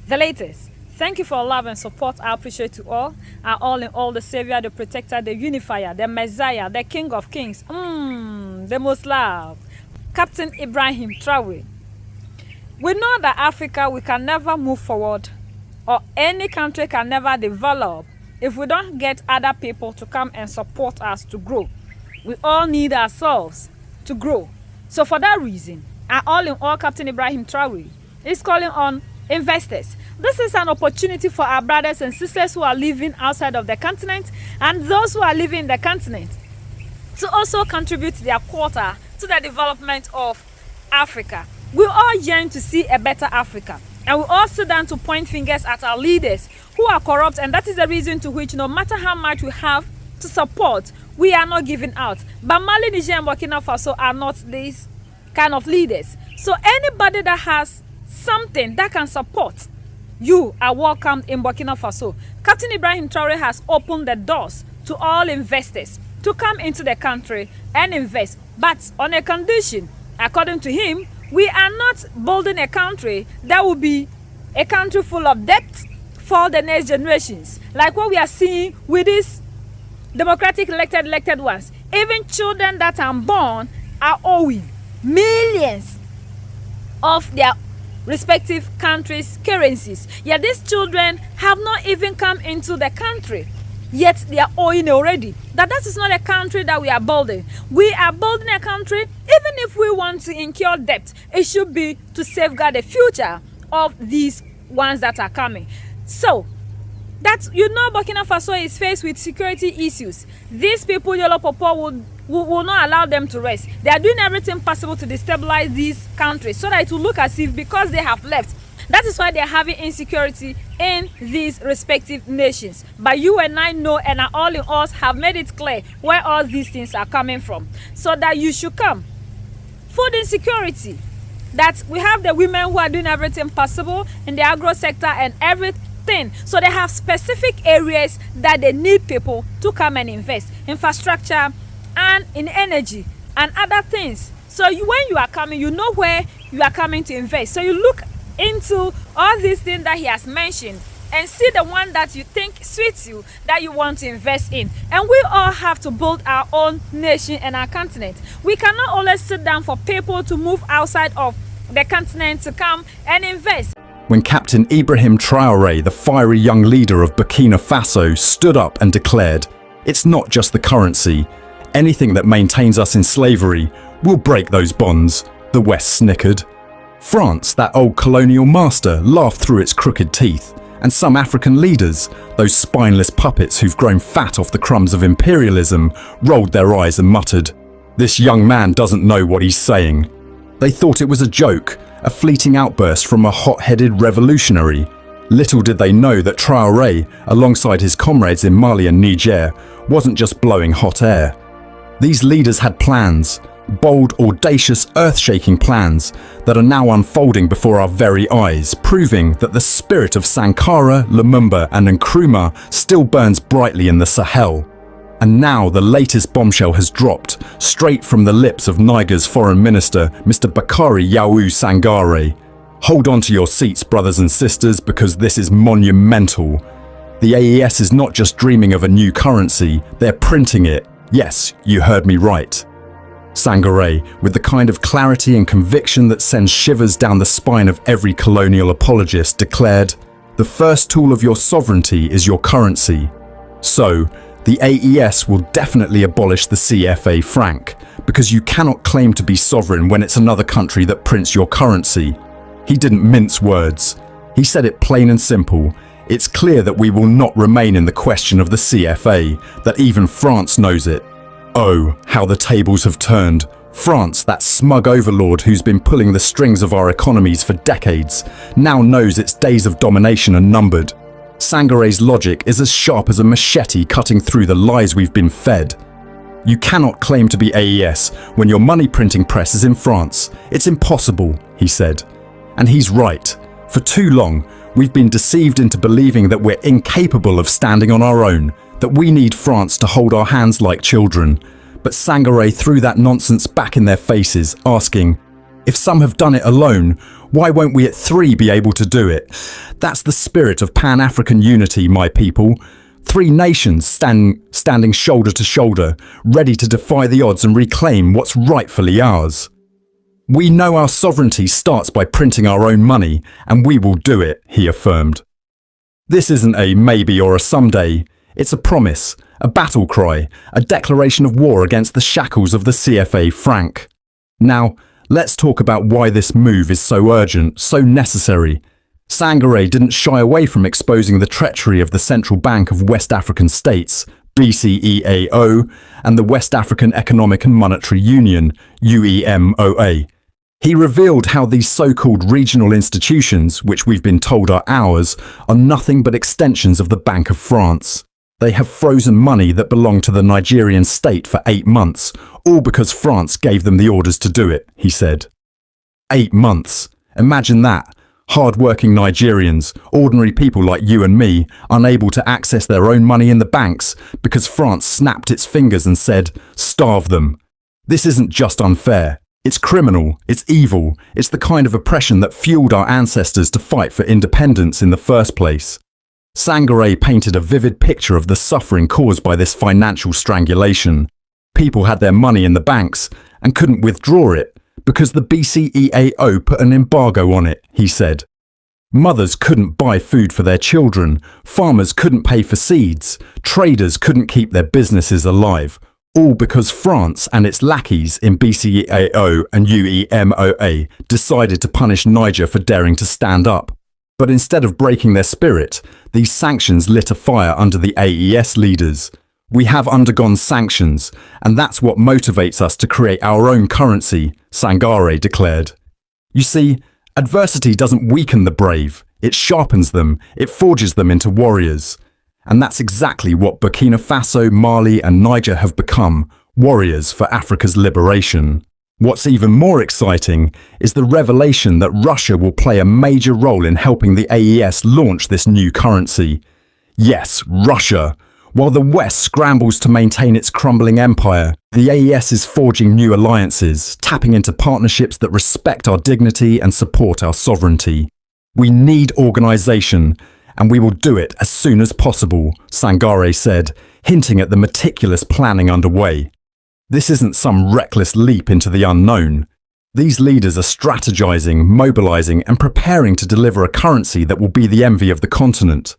The latest. Thank you for love and support. I appreciate you all. Our all in all, the Savior, the Protector, the Unifier, the Messiah, the King of Kings. The most loved. Captain Ibrahim Traore. We know that Africa, we can never move forward, or any country can never develop if we don't get other people to come and support us to grow. We all need ourselves to grow. So for that reason, our all in all Captain Ibrahim Traore is calling on investors. This is an opportunity for our brothers and sisters who are living outside of the continent and those who are living in the continent to also contribute their quota to the development of Africa. We all yearn to see a better Africa, and we all sit down to point fingers at our leaders who are corrupt, and that is the reason to which no matter how much we have to support, we are not giving out. But Mali, Niger, and Burkina Faso are not these kind of leaders. So anybody that has something that can support, you are welcome in Burkina Faso. Captain Ibrahim Traore has opened the doors to all investors to come into the country and invest, but on a condition. According to him, we are not building a country that will be a country full of debt for the next generations, like what we are seeing with these democratic elected ones. Even children that are born are owing millions of their respective countries' currencies. Yet these children have not even come into the country, yet they are owing already. That is not a country that we are building. We are building a country, even if we want to incur debt, it should be to safeguard the future of these ones that are coming. So that Burkina Faso is faced with security issues. These people, Yellow Popo, will not allow them to rest. They are doing everything possible to destabilize these countries so that it will look as if because they have left. That is why they are having insecurity in these respective nations. But you and I know, and all in us have made it clear where all these things are coming from. So that you should come. Food insecurity. That we have the women who are doing everything possible in the agro sector and everything. So they have specific areas that they need people to come and invest. Infrastructure and in energy and other things. So when you are coming, you know where you are coming to invest. So you look into all these things that he has mentioned and see the one that you think suits you, that you want to invest in. And we all have to build our own nation and our continent. We cannot always sit down for people to move outside of the continent to come and invest. When Captain Ibrahim Traore, the fiery young leader of Burkina Faso, stood up and declared, "It's not just the currency. Anything that maintains us in slavery will break those bonds," the West snickered. France, that old colonial master, laughed through its crooked teeth, and some African leaders, those spineless puppets who've grown fat off the crumbs of imperialism, rolled their eyes and muttered, "This young man doesn't know what he's saying." They thought it was a joke, a fleeting outburst from a hot-headed revolutionary. Little did they know that Traore, alongside his comrades in Mali and Niger, wasn't just blowing hot air. These leaders had plans, bold, audacious, earth-shaking plans that are now unfolding before our very eyes, proving that the spirit of Sankara, Lumumba and Nkrumah still burns brightly in the Sahel. And now the latest bombshell has dropped, straight from the lips of Niger's foreign minister, Mr. Bakary Yahou Sangare. Hold on to your seats, brothers and sisters, because this is monumental. The AES is not just dreaming of a new currency, they're printing it. Yes, you heard me right. Sangare, with the kind of clarity and conviction that sends shivers down the spine of every colonial apologist, declared, "The first tool of your sovereignty is your currency." So, the AES will definitely abolish the CFA franc, because you cannot claim to be sovereign when it's another country that prints your currency. He didn't mince words. He said it plain and simple. It's clear that we will not remain in the question of the CFA, that even France knows it. Oh, how the tables have turned. France, that smug overlord who's been pulling the strings of our economies for decades, now knows its days of domination are numbered. Sangare's logic is as sharp as a machete cutting through the lies we've been fed. You cannot claim to be AES when your money printing press is in France. It's impossible, he said. And he's right. For too long, we've been deceived into believing that we're incapable of standing on our own, that we need France to hold our hands like children. But Sangare threw that nonsense back in their faces, asking, "If some have done it alone, Why won't we at 3 be able to do it? That's the spirit of Pan-African unity, my people. 3 nations standing shoulder to shoulder, ready to defy the odds and reclaim what's rightfully ours. We know our sovereignty starts by printing our own money, and we will do it, he affirmed. This isn't a maybe or a someday. It's a promise, a battle cry, a declaration of war against the shackles of the CFA franc. Now, let's talk about why this move is so urgent, so necessary. Sangaré didn't shy away from exposing the treachery of the Central Bank of West African States, BCEAO, and the West African Economic and Monetary Union, UEMOA. He revealed how these so-called regional institutions, which we've been told are ours, are nothing but extensions of the Bank of France. They have frozen money that belonged to the Nigerian state for 8 months, all because France gave them the orders to do it, he said. 8 months. Imagine that. Hard-working Nigerians, ordinary people like you and me, unable to access their own money in the banks because France snapped its fingers and said, starve them. This isn't just unfair. It's criminal, it's evil, it's the kind of oppression that fueled our ancestors to fight for independence in the first place. Sangaré painted a vivid picture of the suffering caused by this financial strangulation. People had their money in the banks and couldn't withdraw it because the BCEAO put an embargo on it, he said. Mothers couldn't buy food for their children, farmers couldn't pay for seeds, traders couldn't keep their businesses alive, all because France and its lackeys in BCEAO and UEMOA decided to punish Niger for daring to stand up. But instead of breaking their spirit, these sanctions lit a fire under the AES leaders. We have undergone sanctions, and that's what motivates us to create our own currency, Sangaré declared. You see, adversity doesn't weaken the brave, it sharpens them, it forges them into warriors. And that's exactly what Burkina Faso, Mali and Niger have become, warriors for Africa's liberation. What's even more exciting is the revelation that Russia will play a major role in helping the AES launch this new currency. Yes, Russia. While the West scrambles to maintain its crumbling empire, the AES is forging new alliances, tapping into partnerships that respect our dignity and support our sovereignty. We need organisation, and we will do it as soon as possible, Sangaré said, hinting at the meticulous planning underway. This isn't some reckless leap into the unknown. These leaders are strategizing, mobilizing, and preparing to deliver a currency that will be the envy of the continent.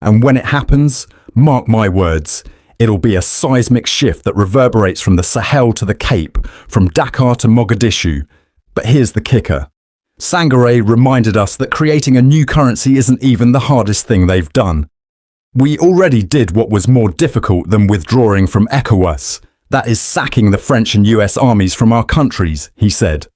And when it happens, mark my words, it'll be a seismic shift that reverberates from the Sahel to the Cape, from Dakar to Mogadishu. But here's the kicker. Sangaré reminded us that creating a new currency isn't even the hardest thing they've done. We already did what was more difficult than withdrawing from ECOWAS. That is sacking the French and US armies from our countries, he said.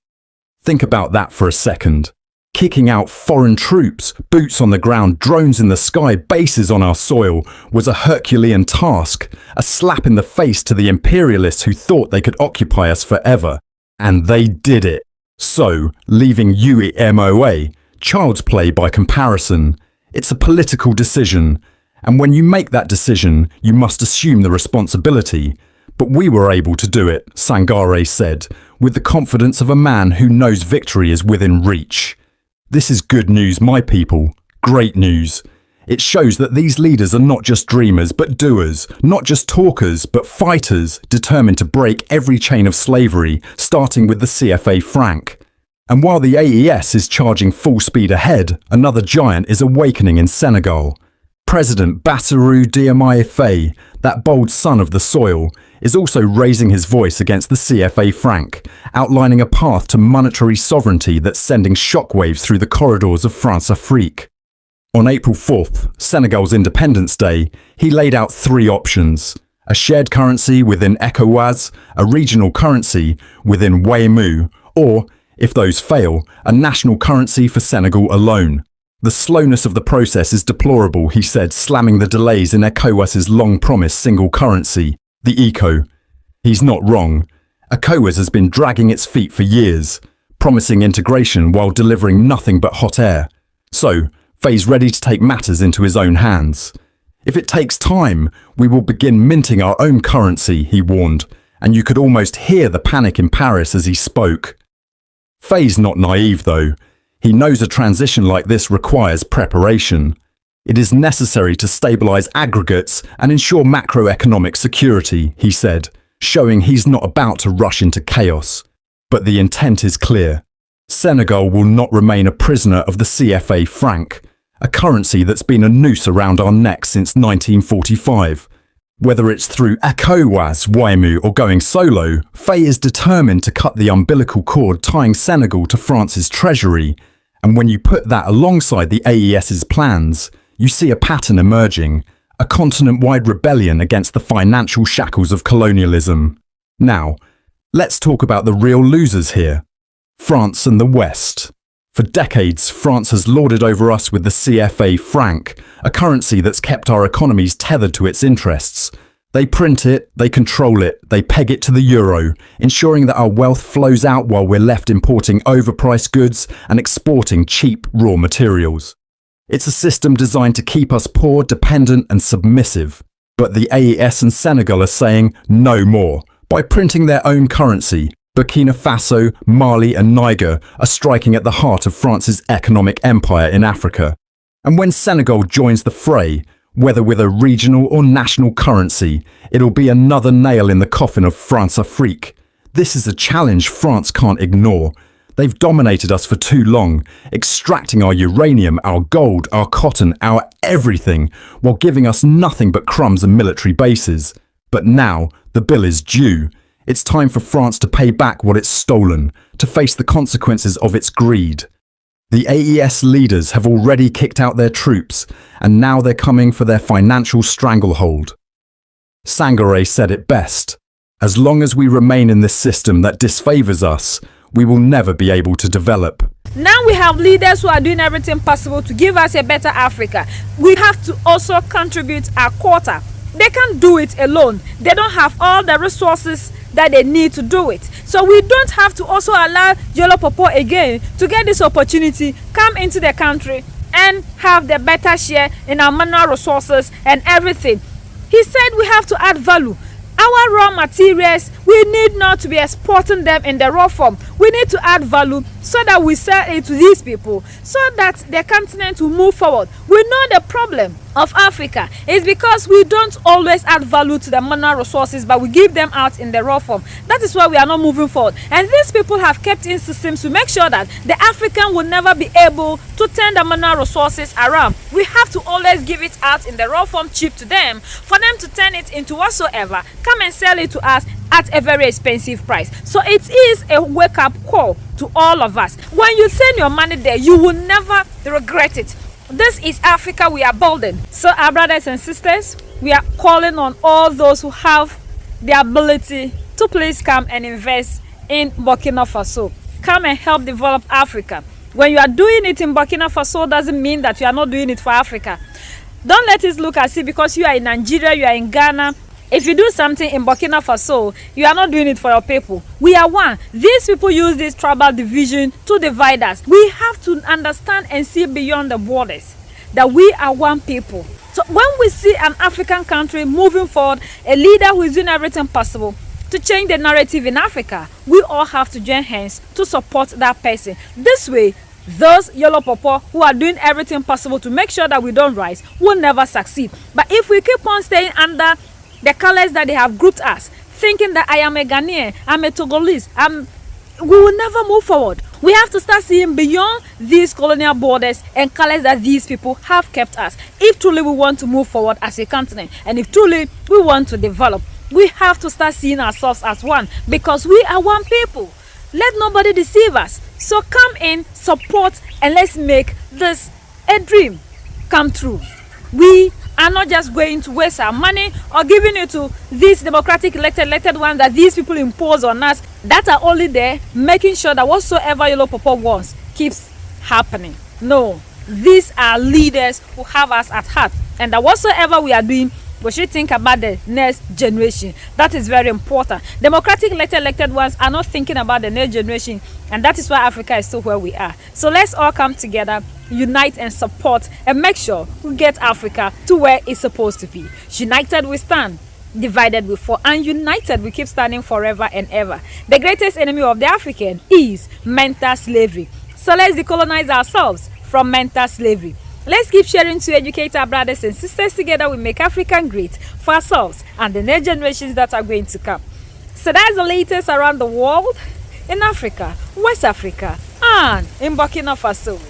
Think about that for a second. Kicking out foreign troops, boots on the ground, drones in the sky, bases on our soil was a Herculean task, a slap in the face to the imperialists who thought they could occupy us forever. And they did it. So, leaving UEMOA, child's play by comparison. It's a political decision. And when you make that decision, you must assume the responsibility. But we were able to do it, Sangaré said, with the confidence of a man who knows victory is within reach. This is good news, my people. Great news. It shows that these leaders are not just dreamers, but doers, not just talkers, but fighters, determined to break every chain of slavery, starting with the CFA franc. And while the AES is charging full speed ahead, another giant is awakening in Senegal. President Bassirou Diomaye Faye, that bold son of the soil, is also raising his voice against the CFA franc, outlining a path to monetary sovereignty that's sending shockwaves through the corridors of France-Afrique. On April 4th, Senegal's Independence Day, he laid out 3 options: a shared currency within ECOWAS, a regional currency within WEMU, or, if those fail, a national currency for Senegal alone. The slowness of the process is deplorable, he said, slamming the delays in ECOWAS's long-promised single currency, the ECO. He's not wrong. ECOWAS has been dragging its feet for years, promising integration while delivering nothing but hot air. So, Faye's ready to take matters into his own hands. If it takes time, we will begin minting our own currency, he warned, and you could almost hear the panic in Paris as he spoke. Faye's not naive, though. He knows a transition like this requires preparation. It is necessary to stabilize aggregates and ensure macroeconomic security, he said, showing he's not about to rush into chaos. But the intent is clear. Senegal will not remain a prisoner of the CFA franc, a currency that's been a noose around our necks since 1945. Whether it's through ECOWAS, WAEMU or going solo, Faye is determined to cut the umbilical cord tying Senegal to France's treasury. And when you put that alongside the AES's plans, you see a pattern emerging, a continent-wide rebellion against the financial shackles of colonialism. Now, let's talk about the real losers here. France and the West. For decades, France has lorded over us with the CFA franc, a currency that's kept our economies tethered to its interests. They print it, they control it, they peg it to the euro, ensuring that our wealth flows out while we're left importing overpriced goods and exporting cheap raw materials. It's a system designed to keep us poor, dependent and submissive. But the AES and Senegal are saying no more. By printing their own currency, Burkina Faso, Mali and Niger are striking at the heart of France's economic empire in Africa. And when Senegal joins the fray, whether with a regional or national currency, it'll be another nail in the coffin of France-Afrique. This is a challenge France can't ignore. They've dominated us for too long, extracting our uranium, our gold, our cotton, our everything, while giving us nothing but crumbs and military bases. But now, the bill is due. It's time for France to pay back what it's stolen, to face the consequences of its greed. The AES leaders have already kicked out their troops, and now they're coming for their financial stranglehold. Sangaré said it best. As long as we remain in this system that disfavors us, we will never be able to develop. Now we have leaders who are doing everything possible to give us a better Africa. We have to also contribute our quota. They can't do it alone. They don't have all the resources that they need to do it. So we don't have to also allow Yolo Popo again to get this opportunity, come into the country and have the better share in our mineral resources and everything. He said we have to add value. Our raw materials, we need not to be exporting them in the raw form. We need to add value so that we sell it to these people, so that the continent will move forward. We know the problem of Africa is because we don't always add value to the mineral resources, but we give them out in the raw form. That is why we are not moving forward. And these people have kept in systems to make sure that the African will never be able to turn the mineral resources around. We have to always give it out in the raw form cheap to them, for them to turn it into whatsoever, come and sell it to us at a very expensive price. So it is a wake-up call to all of us. When you send your money there, you will never regret it. This is Africa we are building. So our brothers and sisters, we are calling on all those who have the ability to please come and invest in Burkina Faso. Come and help develop Africa. When you are doing it in Burkina Faso, doesn't mean that you are not doing it for Africa. Don't let it look as if because you are in Nigeria, you are in Ghana, if you do something in Burkina Faso, you are not doing it for your people. We are one. These people use this tribal division to divide us. We have to understand and see beyond the borders that we are one people. So when we see an African country moving forward, a leader who is doing everything possible to change the narrative in Africa, we all have to join hands to support that person. This way, those Yolo Popo who are doing everything possible to make sure that we don't rise will never succeed. But if we keep on staying under the colors that they have grouped us, thinking that I am a Ghanaian, I'm a Togolese, we will never move forward. We have to start seeing beyond these colonial borders and colors that these people have kept us. If truly we want to move forward as a continent, and if truly we want to develop, we have to start seeing ourselves as one, because we are one people. Let nobody deceive us. So come in, support, and let's make this a dream come true. We are not just going to waste our money or giving it to these democratic elected ones that these people impose on us, that are only there making sure that whatsoever Yolo Popo wants keeps happening. No, these are leaders who have us at heart, and that whatsoever we are doing, we should think about the next generation. That is very important. Democratic elected ones are not thinking about the next generation, and that is why Africa is still where we are. So let's all come together, unite and support, and make sure we get Africa to where it's supposed to be. United we stand, divided we fall, and united we keep standing forever and ever. The greatest enemy of the African is mental slavery. So let's decolonize ourselves from mental slavery. Let's keep sharing to educate our brothers and sisters. Together we make Africa great for ourselves and the next generations that are going to come. So that's the latest around the world, in Africa, West Africa, and in Burkina Faso.